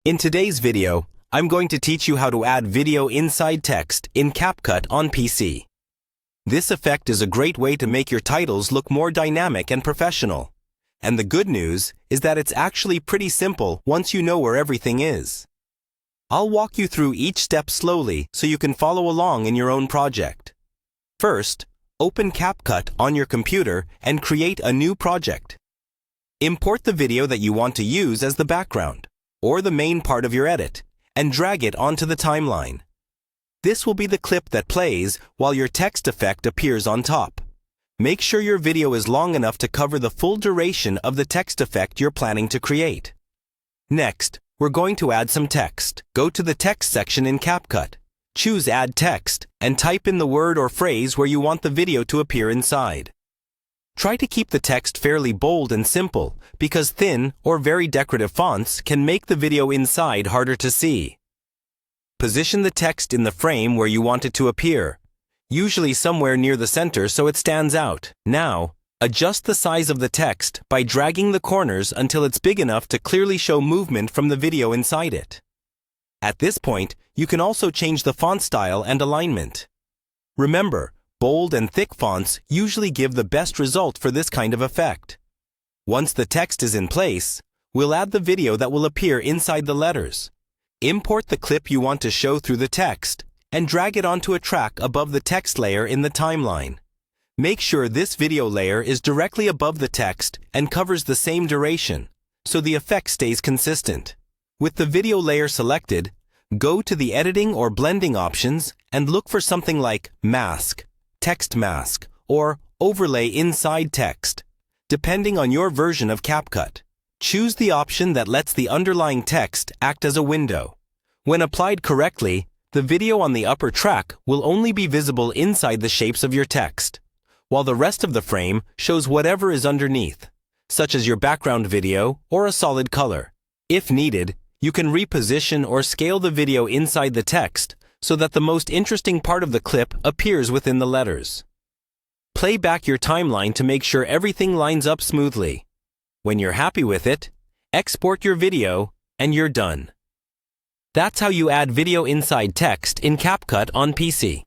In today's video, I'm going to teach you how to add video inside text in CapCut on PC. This effect is a great way to make your titles look more dynamic and professional. And the good news is that it's actually pretty simple once you know where everything is. I'll walk you through each step slowly so you can follow along in your own project. First, open CapCut on your computer and create a new project. Import the video that you want to use as the background, or the main part of your edit, and drag it onto the timeline. This will be the clip that plays while your text effect appears on top. Make sure your video is long enough to cover the full duration of the text effect you're planning to create. Next, we're going to add some text. Go to the text section in CapCut, choose Add Text, and type in the word or phrase where you want the video to appear inside. Try to keep the text fairly bold and simple, because thin or very decorative fonts can make the video inside harder to see. Position the text in the frame where you want it to appear, usually somewhere near the center so it stands out. Now, adjust the size of the text by dragging the corners until it's big enough to clearly show movement from the video inside it. At this point, you can also change the font style and alignment. Remember, bold and thick fonts usually give the best result for this kind of effect. Once the text is in place, we'll add the video that will appear inside the letters. Import the clip you want to show through the text and drag it onto a track above the text layer in the timeline. Make sure this video layer is directly above the text and covers the same duration, so the effect stays consistent. With the video layer selected, go to the editing or blending options and look for something like Mask, Text Mask, or Overlay Inside Text, depending on your version of CapCut. Choose the option that lets the underlying text act as a window. When applied correctly, the video on the upper track will only be visible inside the shapes of your text, while the rest of the frame shows whatever is underneath, such as your background video or a solid color. If needed, you can reposition or scale the video inside the text so that the most interesting part of the clip appears within the letters. Play back your timeline to make sure everything lines up smoothly. When you're happy with it, export your video and you're done. That's how you add video inside text in CapCut on PC.